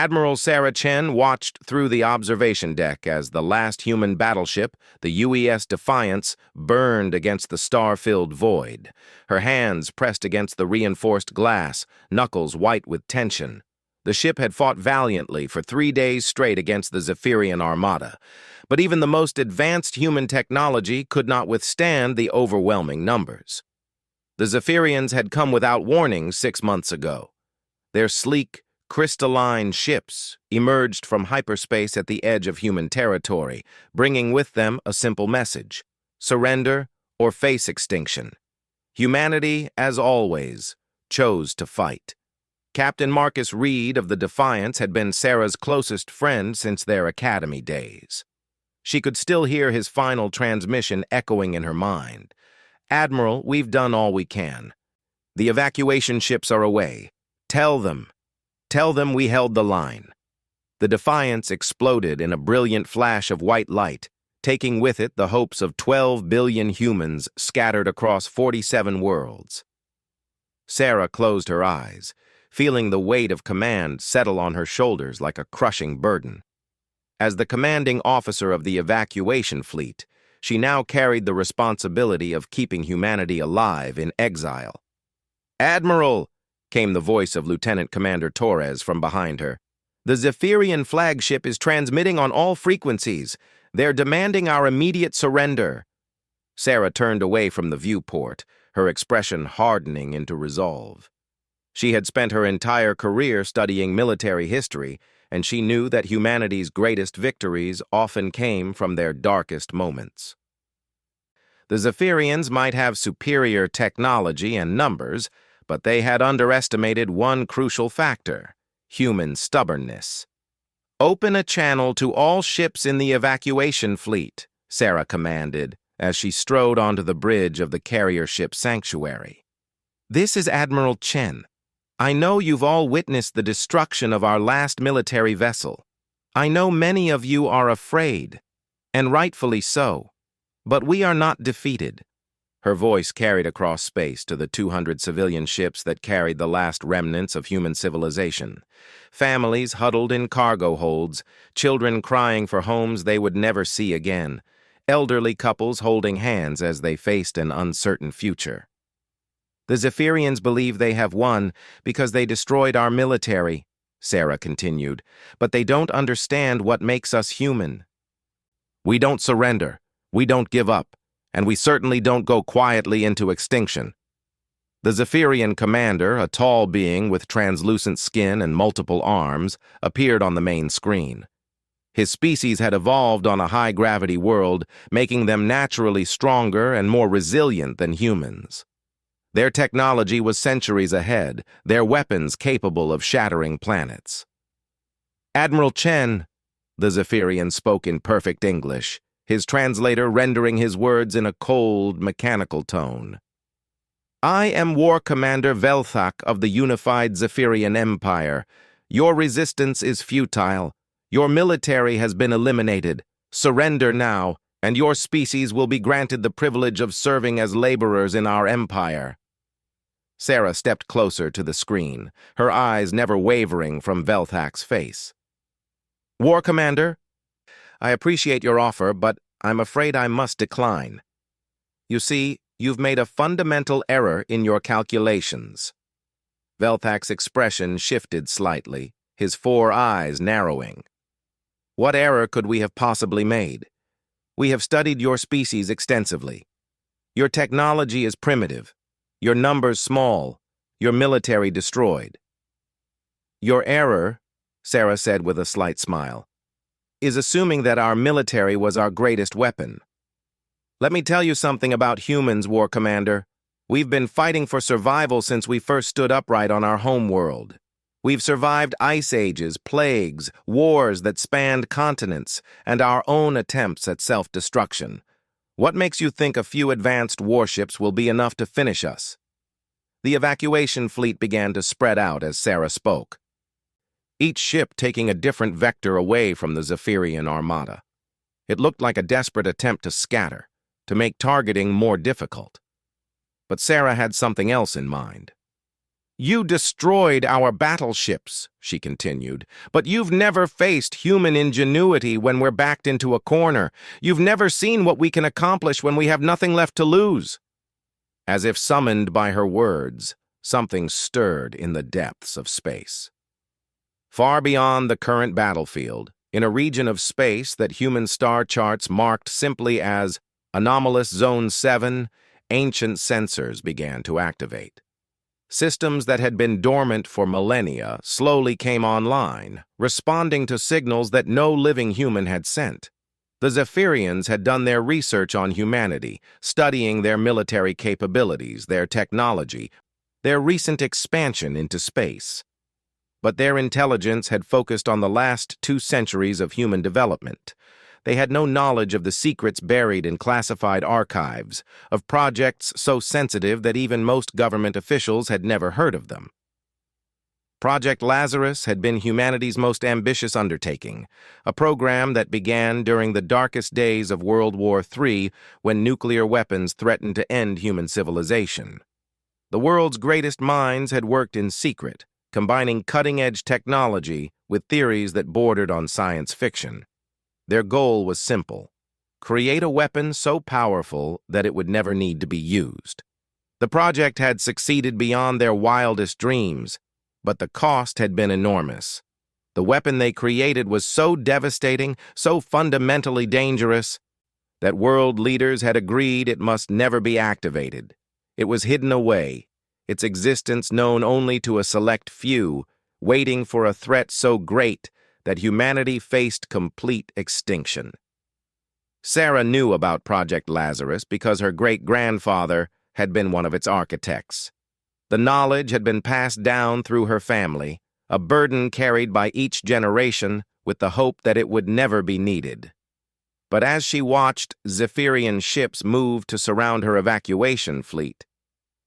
Admiral Sarah Chen watched through the observation deck as the last human battleship, the UES Defiance, burned against the star-filled void. Her hands pressed against the reinforced glass, knuckles white with tension. The ship had fought valiantly for 3 days straight against the Zephyrian Armada, but even the most advanced human technology could not withstand the overwhelming numbers. The Zephyrians had come without warning 6 months ago. Their sleek, crystalline ships emerged from hyperspace at the edge of human territory, bringing with them a simple message: surrender or face extinction. Humanity, as always, chose to fight. Captain Marcus Reed of the Defiance had been Sarah's closest friend since their academy days. She could still hear his final transmission echoing in her mind. "Admiral, we've done all we can. The evacuation ships are away. Tell them we held the line." The Defiance exploded in a brilliant flash of white light, taking with it the hopes of 12 billion humans scattered across 47 worlds. Sarah closed her eyes, feeling the weight of command settle on her shoulders like a crushing burden. As the commanding officer of the evacuation fleet, she now carried the responsibility of keeping humanity alive in exile. "Admiral!" came the voice of Lieutenant Commander Torres from behind her. "The Zephyrian flagship is transmitting on all frequencies. They're demanding our immediate surrender." Sarah turned away from the viewport, her expression hardening into resolve. She had spent her entire career studying military history, and she knew that humanity's greatest victories often came from their darkest moments. The Zephyrians might have superior technology and numbers, but they had underestimated one crucial factor: human stubbornness. "Open a channel to all ships in the evacuation fleet," Sarah commanded, as she strode onto the bridge of the carrier ship Sanctuary. "This is Admiral Chen. I know you've all witnessed the destruction of our last military vessel. I know many of you are afraid, and rightfully so, but we are not defeated." Her voice carried across space to the 200 civilian ships that carried the last remnants of human civilization. Families huddled in cargo holds, children crying for homes they would never see again, elderly couples holding hands as they faced an uncertain future. "The Zephyrians believe they have won because they destroyed our military," Sarah continued, "but they don't understand what makes us human. We don't surrender, we don't give up, and we certainly don't go quietly into extinction." The Zephyrian commander, a tall being with translucent skin and multiple arms, appeared on the main screen. His species had evolved on a high-gravity world, making them naturally stronger and more resilient than humans. Their technology was centuries ahead, their weapons capable of shattering planets. "Admiral Chen," the Zephyrian spoke in perfect English, his translator rendering his words in a cold, mechanical tone. "I am War Commander Velthak of the Unified Zephyrian Empire. Your resistance is futile. Your military has been eliminated. Surrender now, and your species will be granted the privilege of serving as laborers in our empire." Sarah stepped closer to the screen, her eyes never wavering from Velthak's face. "War Commander, I appreciate your offer, but I'm afraid I must decline. You see, you've made a fundamental error in your calculations." Velthak's expression shifted slightly, his 4 eyes narrowing. "What error could we have possibly made? We have studied your species extensively. Your technology is primitive, your numbers small, your military destroyed." "Your error," Sarah said with a slight smile, "is assuming that our military was our greatest weapon. Let me tell you something about humans, War Commander. We've been fighting for survival since we first stood upright on our home world. We've survived ice ages, plagues, wars that spanned continents, and our own attempts at self-destruction. What makes you think a few advanced warships will be enough to finish us?" The evacuation fleet began to spread out as Sarah spoke, each ship taking a different vector away from the Zephyrian Armada. It looked like a desperate attempt to scatter, to make targeting more difficult. But Sarah had something else in mind. You destroyed our battleships, she continued, but you've never faced human ingenuity when we're backed into a corner. You've never seen what we can accomplish when we have nothing left to lose. As if summoned by her words, something stirred in the depths of space. Far beyond the current battlefield, in a region of space that human star charts marked simply as Anomalous Zone 7, ancient sensors began to activate. Systems that had been dormant for millennia slowly came online, responding to signals that no living human had sent. The Zephyrians had done their research on humanity, studying their military capabilities, their technology, their recent expansion into space. But their intelligence had focused on the last 2 centuries of human development. They had no knowledge of the secrets buried in classified archives, of projects so sensitive that even most government officials had never heard of them. Project Lazarus had been humanity's most ambitious undertaking, a program that began during the darkest days of World War III when nuclear weapons threatened to end human civilization. The world's greatest minds had worked in secret, combining cutting-edge technology with theories that bordered on science fiction. Their goal was simple: create a weapon so powerful that it would never need to be used. The project had succeeded beyond their wildest dreams, but the cost had been enormous. The weapon they created was so devastating, so fundamentally dangerous, that world leaders had agreed it must never be activated. It was hidden away, its existence known only to a select few, waiting for a threat so great that humanity faced complete extinction. Sarah knew about Project Lazarus because her great-grandfather had been one of its architects. The knowledge had been passed down through her family, a burden carried by each generation with the hope that it would never be needed. But as she watched Zephyrian ships move to surround her evacuation fleet,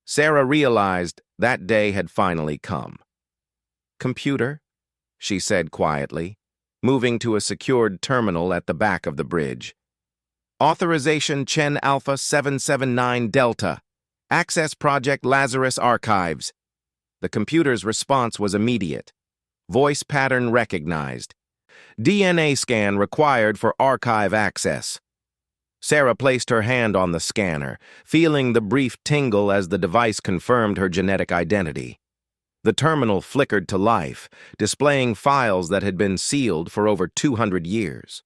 Sarah realized that day had finally come. "Computer," she said quietly, moving to a secured terminal at the back of the bridge. "Authorization Chen Alpha 779 Delta. Access Project Lazarus Archives." The computer's response was immediate. Voice pattern recognized. DNA scan required for archive access. Sarah placed her hand on the scanner, feeling the brief tingle as the device confirmed her genetic identity. The terminal flickered to life, displaying files that had been sealed for over 200 years.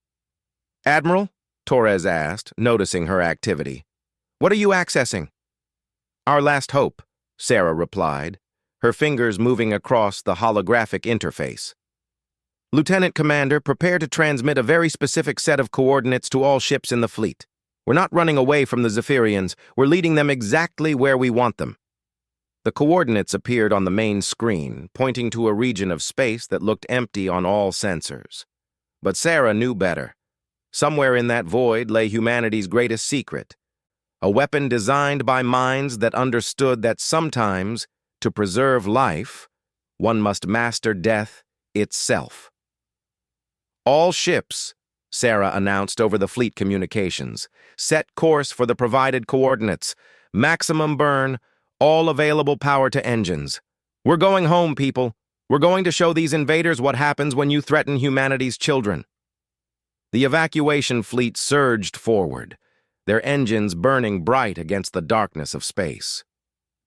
"Admiral?" Torres asked, noticing her activity. "What are you accessing?" "Our last hope," Sarah replied, her fingers moving across the holographic interface. "Lieutenant Commander, prepare to transmit a very specific set of coordinates to all ships in the fleet. We're not running away from the Zephyrians, we're leading them exactly where we want them." The coordinates appeared on the main screen, pointing to a region of space that looked empty on all sensors. But Sarah knew better. Somewhere in that void lay humanity's greatest secret, a weapon designed by minds that understood that sometimes, to preserve life, one must master death itself. "All ships," Sarah announced over the fleet communications, "set course for the provided coordinates. Maximum burn, all available power to engines. We're going home, people. We're going to show these invaders what happens when you threaten humanity's children." The evacuation fleet surged forward, their engines burning bright against the darkness of space.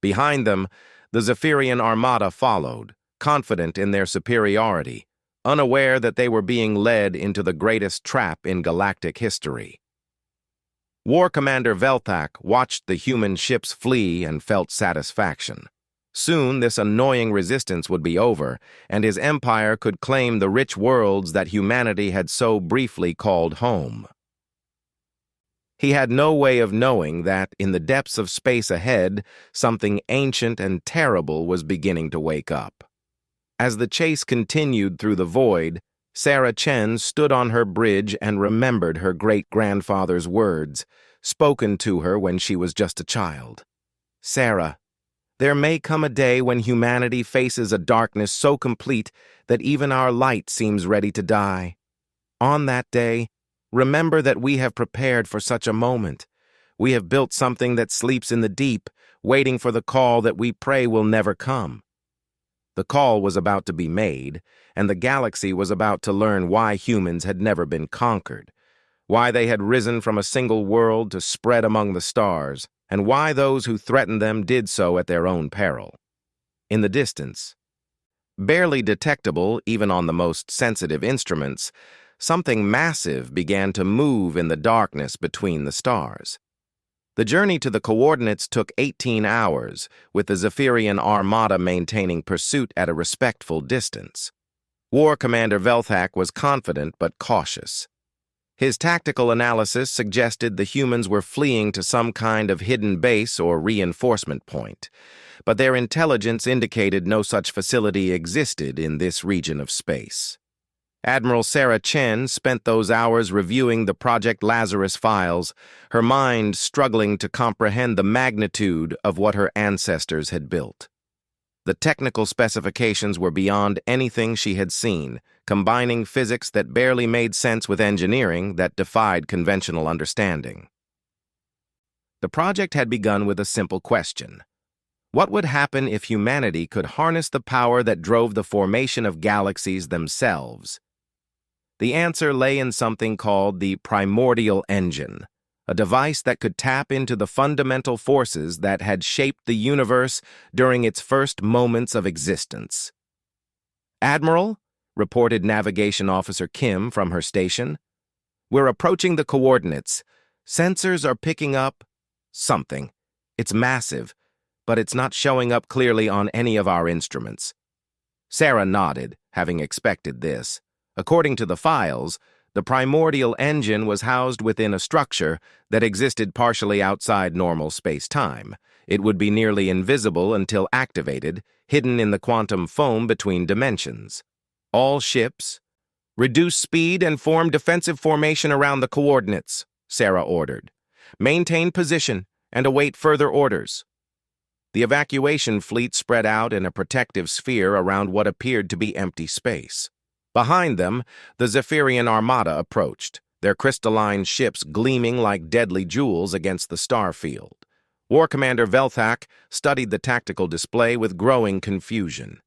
Behind them, the Zephyrian armada followed, confident in their superiority, unaware that they were being led into the greatest trap in galactic history. War Commander Velthak watched the human ships flee and felt satisfaction. Soon this annoying resistance would be over, and his empire could claim the rich worlds that humanity had so briefly called home. He had no way of knowing that, in the depths of space ahead, something ancient and terrible was beginning to wake up. As the chase continued through the void, Sarah Chen stood on her bridge and remembered her great-grandfather's words, spoken to her when she was just a child. "Sarah, there may come a day when humanity faces a darkness so complete that even our light seems ready to die. On that day, remember that we have prepared for such a moment. We have built something that sleeps in the deep, waiting for the call that we pray will never come. The call was about to be made, and the galaxy was about to learn why humans had never been conquered, why they had risen from a single world to spread among the stars, and why those who threatened them did so at their own peril. In the distance, barely detectable even on the most sensitive instruments, something massive began to move in the darkness between the stars. The journey to the coordinates took 18 hours, with the Zephyrian Armada maintaining pursuit at a respectful distance. War Commander Velthak was confident but cautious. His tactical analysis suggested the humans were fleeing to some kind of hidden base or reinforcement point, but their intelligence indicated no such facility existed in this region of space. Admiral Sarah Chen spent those hours reviewing the Project Lazarus files, her mind struggling to comprehend the magnitude of what her ancestors had built. The technical specifications were beyond anything she had seen, combining physics that barely made sense with engineering that defied conventional understanding. The project had begun with a simple question. What would happen if humanity could harness the power that drove the formation of galaxies themselves? The answer lay in something called the Primordial Engine, a device that could tap into the fundamental forces that had shaped the universe during its first moments of existence. "Admiral," reported Navigation Officer Kim from her station, "we're approaching the coordinates. Sensors are picking up something. It's massive, but it's not showing up clearly on any of our instruments." Sarah nodded, having expected this. According to the files, the Primordial Engine was housed within a structure that existed partially outside normal space-time. It would be nearly invisible until activated, hidden in the quantum foam between dimensions. "All ships, reduce speed and form defensive formation around the coordinates," Sarah ordered. "Maintain position and await further orders." The evacuation fleet spread out in a protective sphere around what appeared to be empty space. Behind them, the Zephyrian Armada approached, their crystalline ships gleaming like deadly jewels against the star field. War Commander Velthak studied the tactical display with growing confusion.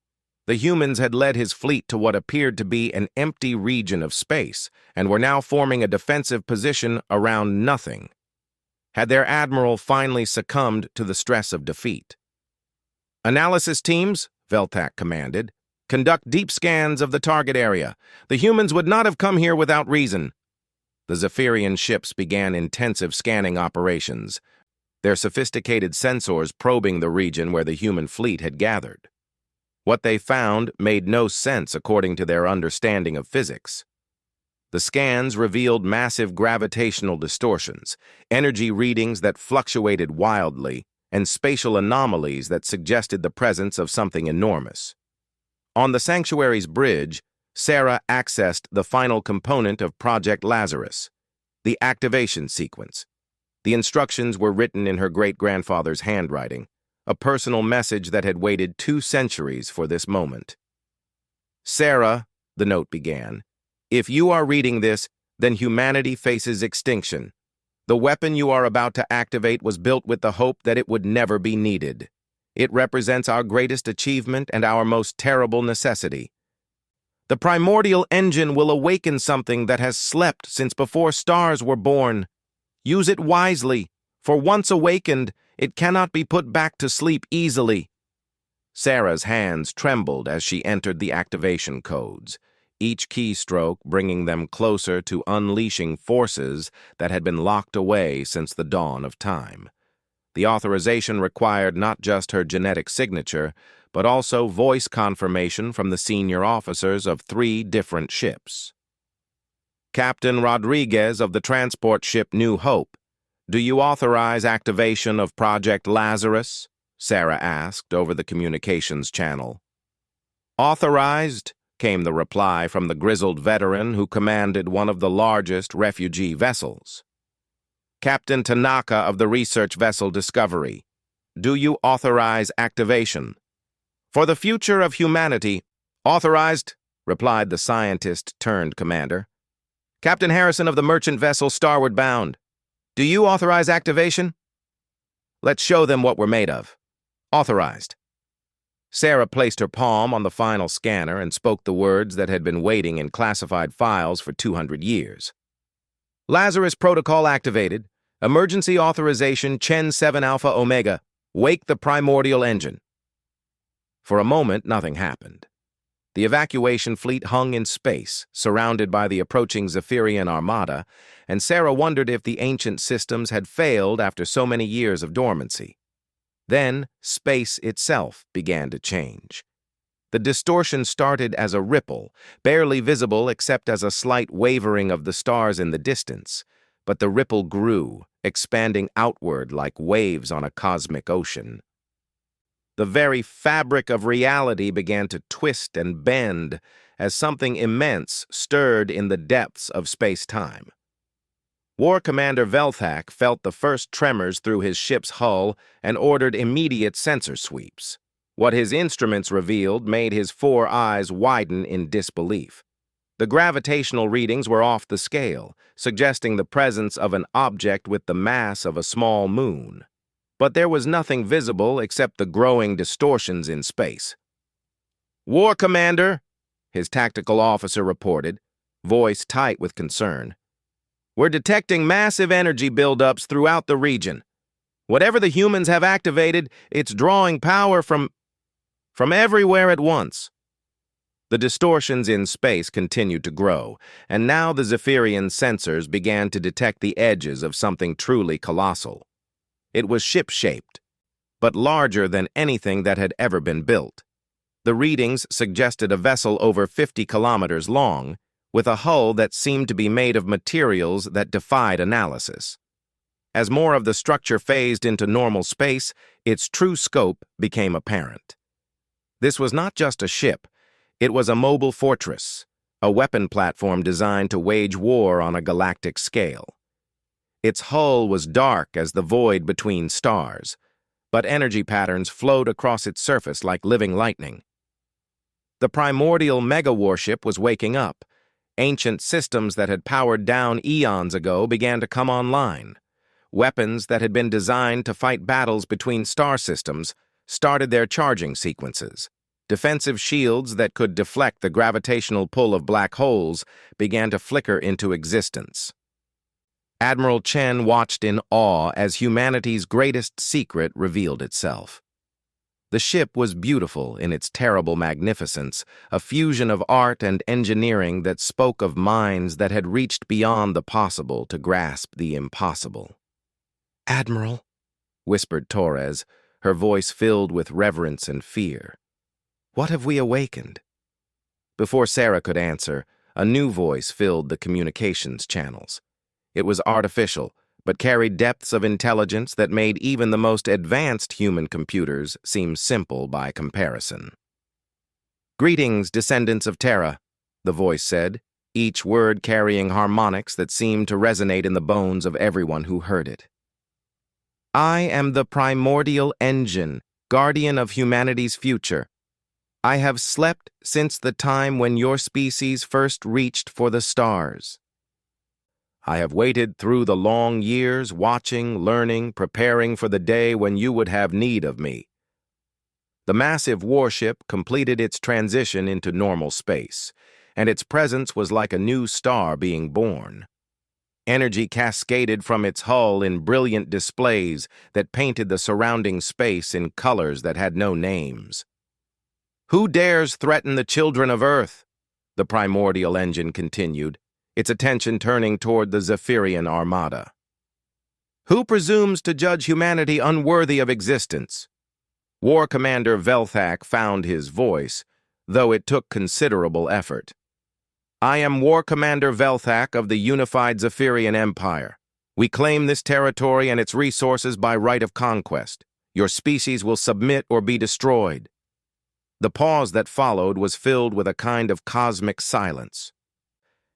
The humans had led his fleet to what appeared to be an empty region of space, and were now forming a defensive position around nothing. Had their admiral finally succumbed to the stress of defeat? "Analysis teams," Velthak commanded, "conduct deep scans of the target area. The humans would not have come here without reason." The Zephyrian ships began intensive scanning operations, their sophisticated sensors probing the region where the human fleet had gathered. What they found made no sense according to their understanding of physics. The scans revealed massive gravitational distortions, energy readings that fluctuated wildly, and spatial anomalies that suggested the presence of something enormous. On the Sanctuary's bridge, Sarah accessed the final component of Project Lazarus, the activation sequence. The instructions were written in her great-grandfather's handwriting, a personal message that had waited 2 centuries for this moment. "Sarah," the note began, "if you are reading this, then humanity faces extinction. The weapon you are about to activate was built with the hope that it would never be needed. It represents our greatest achievement and our most terrible necessity. The Primordial Engine will awaken something that has slept since before stars were born. Use it wisely, for once awakened, it cannot be put back to sleep easily." Sarah's hands trembled as she entered the activation codes, each keystroke bringing them closer to unleashing forces that had been locked away since the dawn of time. The authorization required not just her genetic signature, but also voice confirmation from the senior officers of 3 different ships. "Captain Rodriguez of the transport ship New Hope, do you authorize activation of Project Lazarus?" Sarah asked over the communications channel. "Authorized," came the reply from the grizzled veteran who commanded one of the largest refugee vessels. "Captain Tanaka of the research vessel Discovery, do you authorize activation?" "For the future of humanity, authorized," replied the scientist-turned-commander. "Captain Harrison of the merchant vessel Starward Bound, do you authorize activation?" "Let's show them what we're made of." "Authorized." Sarah placed her palm on the final scanner and spoke the words that had been waiting in classified files for 200 years. Lazarus Protocol activated. Emergency authorization Chen 7 Alpha Omega. Wake the primordial engine. For a moment, nothing happened. The evacuation fleet hung in space, surrounded by the approaching Zephyrian armada, and Sarah wondered if the ancient systems had failed after so many years of dormancy. Then, space itself began to change. The distortion started as a ripple, barely visible except as a slight wavering of the stars in the distance, but the ripple grew, expanding outward like waves on a cosmic ocean. The very fabric of reality began to twist and bend as something immense stirred in the depths of space-time. War Commander Velthak felt the first tremors through his ship's hull and ordered immediate sensor sweeps. What his instruments revealed made his 4 eyes widen in disbelief. The gravitational readings were off the scale, suggesting the presence of an object with the mass of a small moon. But there was nothing visible except the growing distortions in space. "War Commander," his tactical officer reported, voice tight with concern. "We're detecting massive energy buildups throughout the region. Whatever the humans have activated, it's drawing power from everywhere at once." The distortions in space continued to grow, and now the Zephyrian sensors began to detect the edges of something truly colossal. It was ship-shaped, but larger than anything that had ever been built. The readings suggested a vessel over 50 kilometers long, with a hull that seemed to be made of materials that defied analysis. As more of the structure phased into normal space, its true scope became apparent. This was not just a ship, it was a mobile fortress, a weapon platform designed to wage war on a galactic scale. Its hull was dark as the void between stars, but energy patterns flowed across its surface like living lightning. The Primordial Mega-Warship was waking up. Ancient systems that had powered down eons ago began to come online. Weapons that had been designed to fight battles between star systems started their charging sequences. Defensive shields that could deflect the gravitational pull of black holes began to flicker into existence. Admiral Chen watched in awe as humanity's greatest secret revealed itself. The ship was beautiful in its terrible magnificence, a fusion of art and engineering that spoke of minds that had reached beyond the possible to grasp the impossible. "Admiral," whispered Torres, her voice filled with reverence and fear. "What have we awakened?" Before Sarah could answer, a new voice filled the communications channels. It was artificial, but carried depths of intelligence that made even the most advanced human computers seem simple by comparison. "Greetings, descendants of Terra," the voice said, each word carrying harmonics that seemed to resonate in the bones of everyone who heard it. "I am the primordial engine, guardian of humanity's future. I have slept since the time when your species first reached for the stars. I have waited through the long years, watching, learning, preparing for the day when you would have need of me." The massive warship completed its transition into normal space, and its presence was like a new star being born. Energy cascaded from its hull in brilliant displays that painted the surrounding space in colors that had no names. "Who dares threaten the children of Earth?" the primordial engine continued, its attention turning toward the Zephyrian armada. "Who presumes to judge humanity unworthy of existence?" War Commander Velthak found his voice, though it took considerable effort. "I am War Commander Velthak of the unified Zephyrian Empire. We claim this territory and its resources by right of conquest. Your species will submit or be destroyed." The pause that followed was filled with a kind of cosmic silence,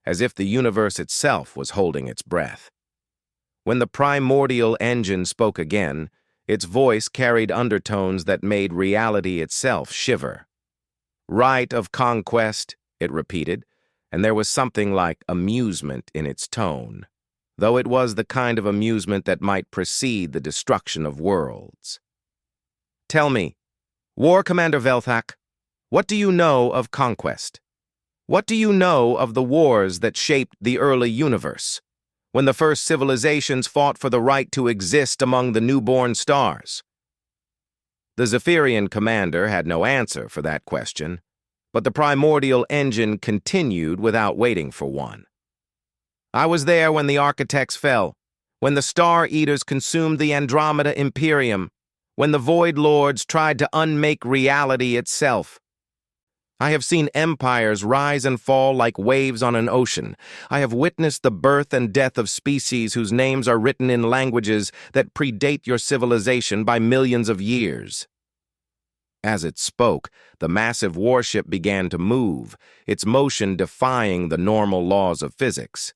as if the universe itself was holding its breath. When the primordial engine spoke again, its voice carried undertones that made reality itself shiver. "Right of conquest," it repeated, and there was something like amusement in its tone, though it was the kind of amusement that might precede the destruction of worlds. "Tell me, War Commander Velthak, what do you know of conquest? What do you know of the wars that shaped the early universe, when the first civilizations fought for the right to exist among the newborn stars? The Zephyrian commander had no answer for that question, but the primordial engine continued without waiting for one. I was there when the architects fell, when the Star Eaters consumed the Andromeda Imperium, when the Void Lords tried to unmake reality itself. I have seen empires rise and fall like waves on an ocean. I have witnessed the birth and death of species whose names are written in languages that predate your civilization by millions of years. As it spoke, the massive warship began to move, its motion defying the normal laws of physics.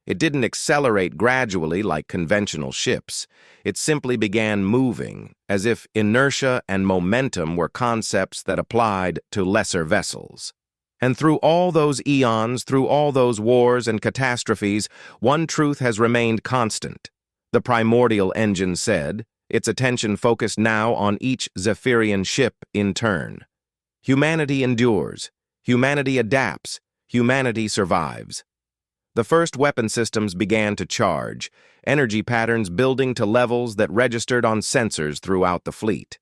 It didn't accelerate gradually like conventional ships. It simply began moving, as if inertia and momentum were concepts that applied to lesser vessels. And through all those eons, through all those wars and catastrophes, one truth has remained constant. The primordial engine said, its attention focused now on each Zephyrian ship in turn. Humanity endures. Humanity adapts. Humanity survives. The first weapon systems began to charge, energy patterns building to levels that registered on sensors throughout the fleet.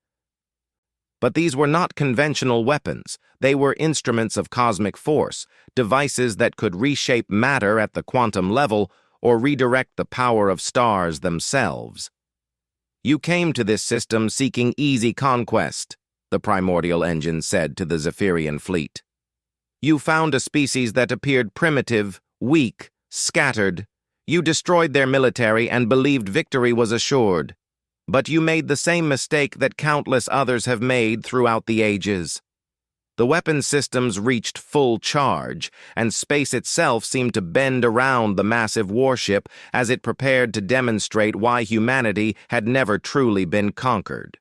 But these were not conventional weapons. They were instruments of cosmic force, devices that could reshape matter at the quantum level or redirect the power of stars themselves. You came to this system seeking easy conquest, the primordial engine said to the Zephyrian fleet. You found a species that appeared primitive, weak, scattered. You destroyed their military and believed victory was assured. But you made the same mistake that countless others have made throughout the ages. The weapon systems reached full charge, and space itself seemed to bend around the massive warship as it prepared to demonstrate why humanity had never truly been conquered.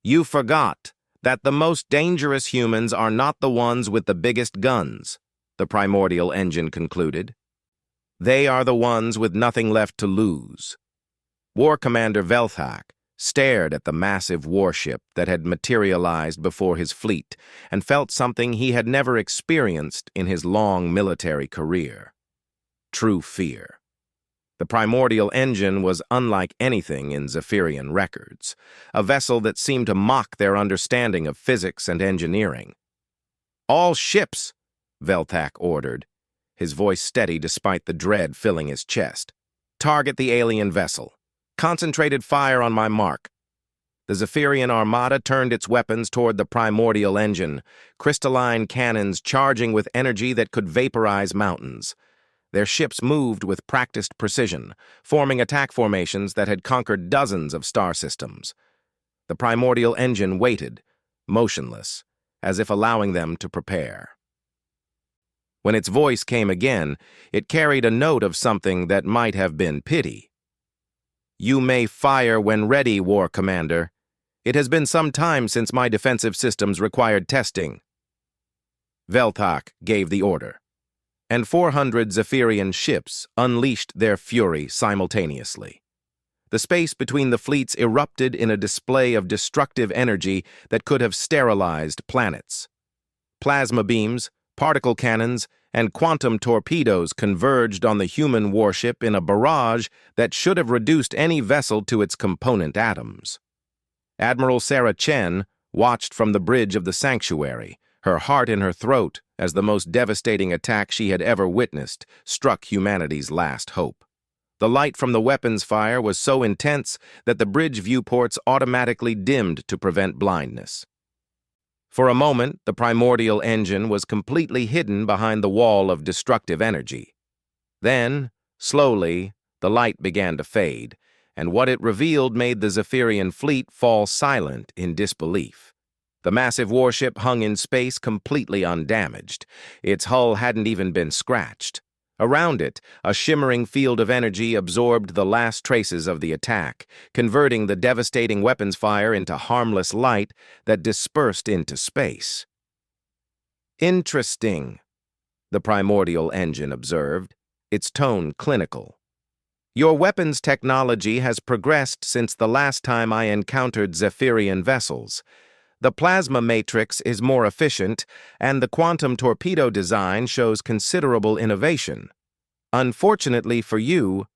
You forgot that the most dangerous humans are not the ones with the biggest guns, the primordial engine concluded. They are the ones with nothing left to lose. War Commander Velthak stared at the massive warship that had materialized before his fleet and felt something he had never experienced in his long military career. True fear. The primordial engine was unlike anything in Zephyrian records, a vessel that seemed to mock their understanding of physics and engineering. All ships, Velthak ordered, his voice steady despite the dread filling his chest. Target the alien vessel. Concentrated fire on my mark. The Zephyrian armada turned its weapons toward the primordial engine, crystalline cannons charging with energy that could vaporize mountains. Their ships moved with practiced precision, forming attack formations that had conquered dozens of star systems. The primordial engine waited, motionless, as if allowing them to prepare. When its voice came again, it carried a note of something that might have been pity. You may fire when ready, War Commander. It has been some time since my defensive systems required testing. Velthak gave the order, and 400 Zephyrian ships unleashed their fury simultaneously. The space between the fleets erupted in a display of destructive energy that could have sterilized planets. Plasma beams, particle cannons, and quantum torpedoes converged on the human warship in a barrage that should have reduced any vessel to its component atoms. Admiral Sarah Chen watched from the bridge of the sanctuary, her heart in her throat as the most devastating attack she had ever witnessed struck humanity's last hope. The light from the weapons fire was so intense that the bridge viewports automatically dimmed to prevent blindness. For a moment, the primordial engine was completely hidden behind the wall of destructive energy. Then, slowly, the light began to fade, and what it revealed made the Zephyrian fleet fall silent in disbelief. The massive warship hung in space completely undamaged. Its hull hadn't even been scratched. Around it, a shimmering field of energy absorbed the last traces of the attack, converting the devastating weapons fire into harmless light that dispersed into space. Interesting, the primordial engine observed, its tone clinical. Your weapons technology has progressed since the last time I encountered Zephyrian vessels, The plasma matrix is more efficient, and the quantum torpedo design shows considerable innovation. Unfortunately for you,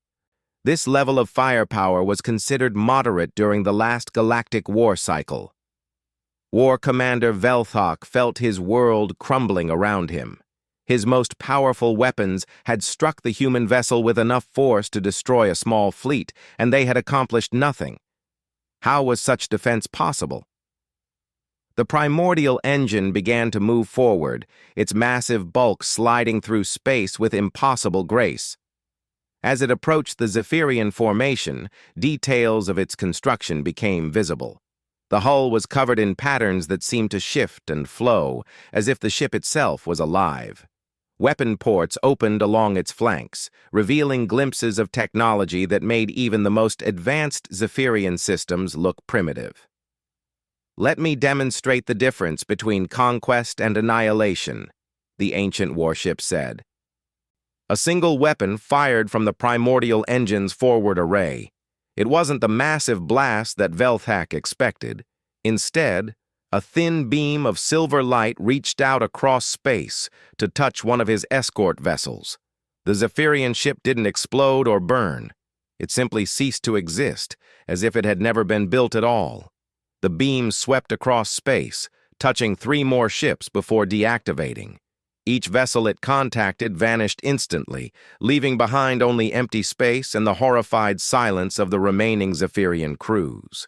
this level of firepower was considered moderate during the last Galactic War cycle. War Commander Velthak felt his world crumbling around him. His most powerful weapons had struck the human vessel with enough force to destroy a small fleet, and they had accomplished nothing. How was such defense possible? The primordial engine began to move forward, its massive bulk sliding through space with impossible grace. As it approached the Zephyrian formation, details of its construction became visible. The hull was covered in patterns that seemed to shift and flow, as if the ship itself was alive. Weapon ports opened along its flanks, revealing glimpses of technology that made even the most advanced Zephyrian systems look primitive. "Let me demonstrate the difference between conquest and annihilation," the ancient warship said. A single weapon fired from the primordial engine's forward array. It wasn't the massive blast that Velthak expected. Instead, a thin beam of silver light reached out across space to touch one of his escort vessels. The Zephyrian ship didn't explode or burn. It simply ceased to exist, as if it had never been built at all. The beam swept across space, touching 3 more ships before deactivating. Each vessel it contacted vanished instantly, leaving behind only empty space and the horrified silence of the remaining Zephyrian crews.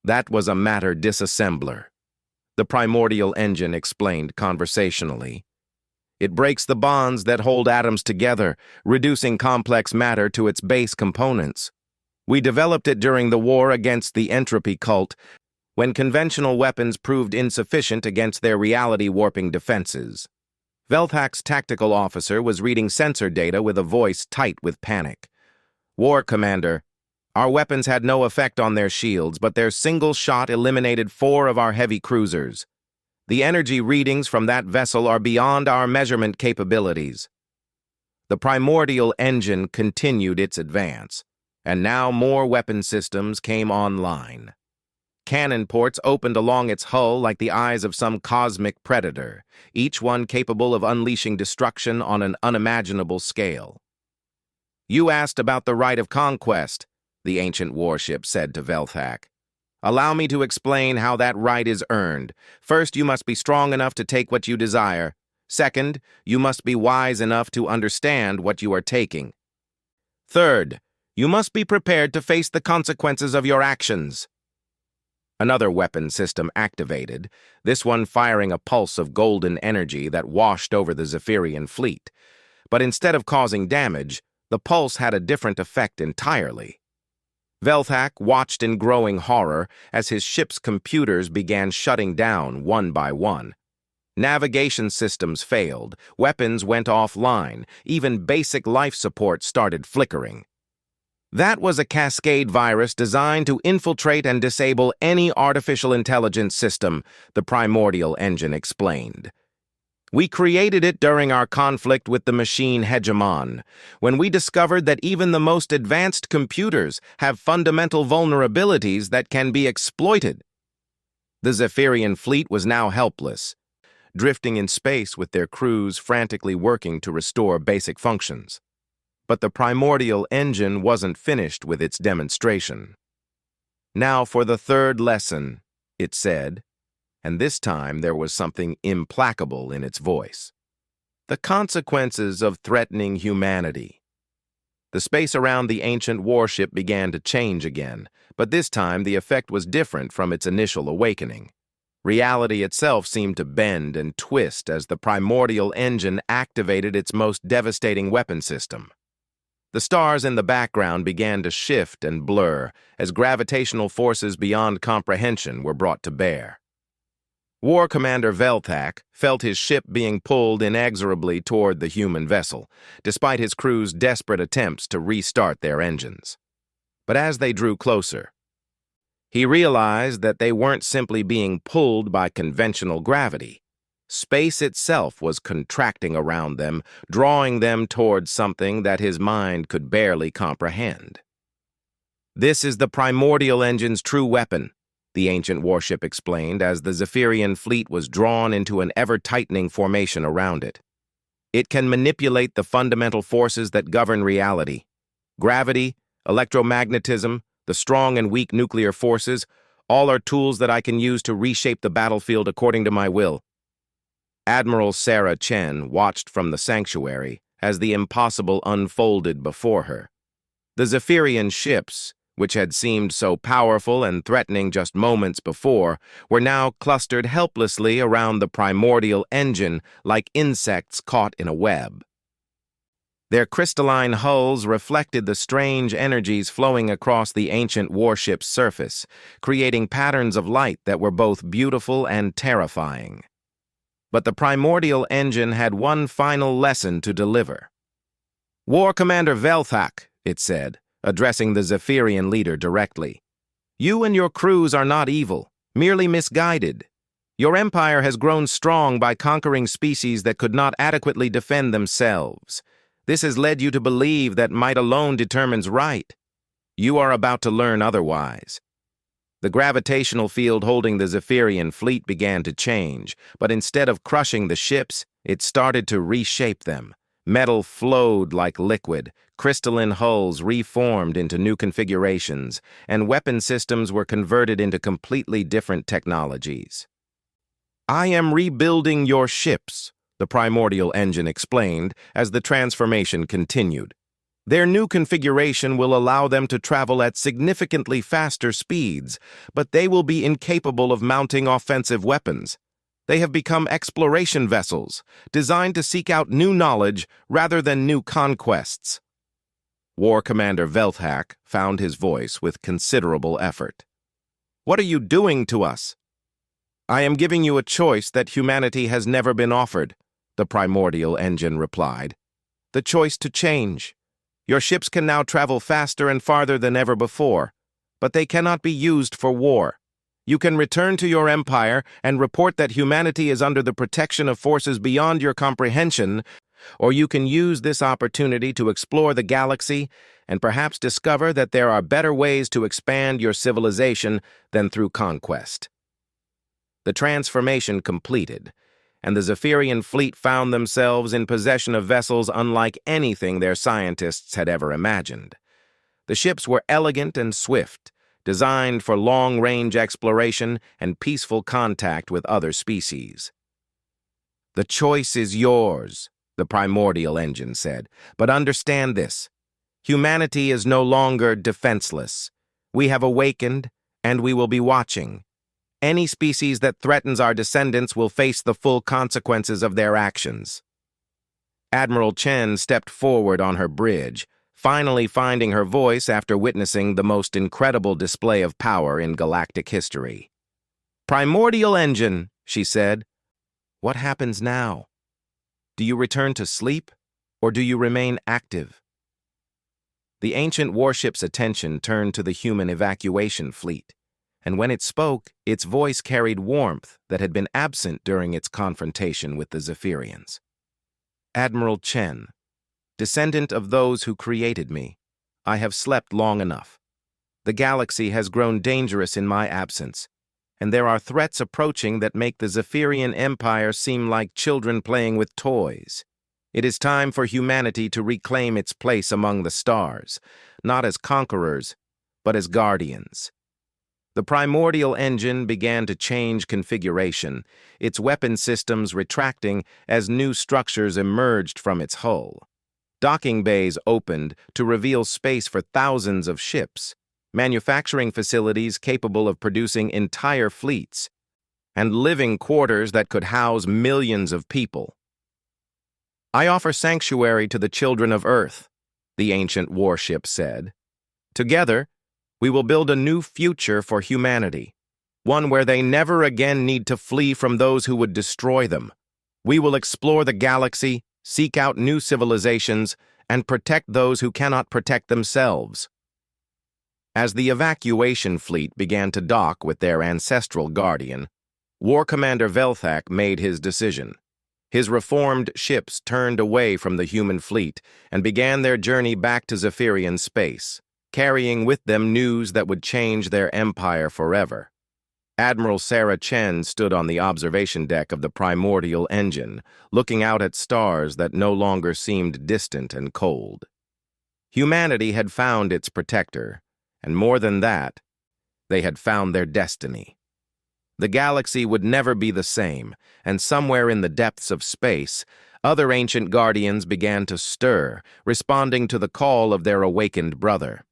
"That was a matter disassembler," the primordial engine explained conversationally. "It breaks the bonds that hold atoms together, reducing complex matter to its base components. We developed it during the war against the entropy cult, when conventional weapons proved insufficient against their reality-warping defenses." Velthak's tactical officer was reading sensor data with a voice tight with panic. "War Commander, our weapons had no effect on their shields, but their single shot eliminated 4 of our heavy cruisers. The energy readings from that vessel are beyond our measurement capabilities." The primordial engine continued its advance, and now more weapon systems came online. Cannon ports opened along its hull like the eyes of some cosmic predator, each one capable of unleashing destruction on an unimaginable scale. "You asked about the right of conquest," the ancient warship said to Velthak. "Allow me to explain how that right is earned. First, you must be strong enough to take what you desire. Second, you must be wise enough to understand what you are taking. Third, you must be prepared to face the consequences of your actions." Another weapon system activated, this one firing a pulse of golden energy that washed over the Zephyrian fleet. But instead of causing damage, the pulse had a different effect entirely. Velthak watched in growing horror as his ship's computers began shutting down one by one. Navigation systems failed, weapons went offline, even basic life support started flickering. That was a cascade virus designed to infiltrate and disable any artificial intelligence system, the primordial engine explained. "We created it during our conflict with the machine hegemon, when we discovered that even the most advanced computers have fundamental vulnerabilities that can be exploited." The Zephyrian fleet was now helpless, drifting in space with their crews frantically working to restore basic functions. But the primordial engine wasn't finished with its demonstration. "Now for the third lesson," it said, and this time there was something implacable in its voice. "The consequences of threatening humanity." The space around the ancient warship began to change again, but this time the effect was different from its initial awakening. Reality itself seemed to bend and twist as the primordial engine activated its most devastating weapon system. The stars in the background began to shift and blur as gravitational forces beyond comprehension were brought to bear. War Commander Velthak felt his ship being pulled inexorably toward the human vessel, despite his crew's desperate attempts to restart their engines. But as they drew closer, he realized that they weren't simply being pulled by conventional gravity. Space itself was contracting around them, drawing them towards something that his mind could barely comprehend. "This is the primordial engine's true weapon," the ancient warship explained as the Zephyrian fleet was drawn into an ever-tightening formation around it. It can manipulate the fundamental forces that govern reality. Gravity, electromagnetism, the strong and weak nuclear forces, all are tools that I can use to reshape the battlefield according to my will. Admiral Sarah Chen watched from the sanctuary as the impossible unfolded before her. The Zephyrian ships, which had seemed so powerful and threatening just moments before, were now clustered helplessly around the primordial engine like insects caught in a web. Their crystalline hulls reflected the strange energies flowing across the ancient warship's surface, creating patterns of light that were both beautiful and terrifying. But the primordial engine had one final lesson to deliver. "War Commander Velthak," it said, addressing the Zephyrian leader directly. "You and your crews are not evil, merely misguided. Your empire has grown strong by conquering species that could not adequately defend themselves. This has led you to believe that might alone determines right. You are about to learn otherwise." The gravitational field holding the Zephyrian fleet began to change, but instead of crushing the ships, it started to reshape them. Metal flowed like liquid, crystalline hulls reformed into new configurations, and weapon systems were converted into completely different technologies. "I am rebuilding your ships," the primordial engine explained as the transformation continued. "Their new configuration will allow them to travel at significantly faster speeds, but they will be incapable of mounting offensive weapons. They have become exploration vessels, designed to seek out new knowledge rather than new conquests." War Commander Velthak found his voice with considerable effort. "What are you doing to us?" "I am giving you a choice that humanity has never been offered," the primordial engine replied. "The choice to change. Your ships can now travel faster and farther than ever before, but they cannot be used for war. You can return to your empire and report that humanity is under the protection of forces beyond your comprehension, or you can use this opportunity to explore the galaxy and perhaps discover that there are better ways to expand your civilization than through conquest." The transformation completed, and the Zephyrian fleet found themselves in possession of vessels unlike anything their scientists had ever imagined. The ships were elegant and swift, designed for long-range exploration and peaceful contact with other species. "The choice is yours," the primordial engine said, "but understand this. Humanity is no longer defenseless. We have awakened, and we will be watching. Any species that threatens our descendants will face the full consequences of their actions." Admiral Chen stepped forward on her bridge, finally finding her voice after witnessing the most incredible display of power in galactic history. "Primordial engine," she said, "what happens now? Do you return to sleep, or do you remain active?" The ancient warship's attention turned to the human evacuation fleet, and when it spoke, its voice carried warmth that had been absent during its confrontation with the Zephyrians. "Admiral Chen, descendant of those who created me, I have slept long enough. The galaxy has grown dangerous in my absence, and there are threats approaching that make the Zephyrian Empire seem like children playing with toys. It is time for humanity to reclaim its place among the stars, not as conquerors, but as guardians." The primordial engine began to change configuration, its weapon systems retracting as new structures emerged from its hull. Docking bays opened to reveal space for thousands of ships, manufacturing facilities capable of producing entire fleets, and living quarters that could house millions of people. "I offer sanctuary to the children of Earth," the ancient warship said. "Together, we will build a new future for humanity, one where they never again need to flee from those who would destroy them. We will explore the galaxy, seek out new civilizations, and protect those who cannot protect themselves." As the evacuation fleet began to dock with their ancestral guardian, War Commander Velthak made his decision. His reformed ships turned away from the human fleet and began their journey back to Zephyrian space, carrying with them news that would change their empire forever. Admiral Sarah Chen stood on the observation deck of the primordial engine, looking out at stars that no longer seemed distant and cold. Humanity had found its protector, and more than that, they had found their destiny. The galaxy would never be the same, and somewhere in the depths of space, other ancient guardians began to stir, responding to the call of their awakened brother.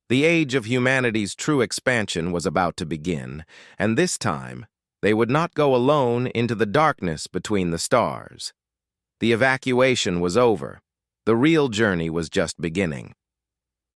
The age of humanity's true expansion was about to begin, and this time, they would not go alone into the darkness between the stars. The evacuation was over. The real journey was just beginning.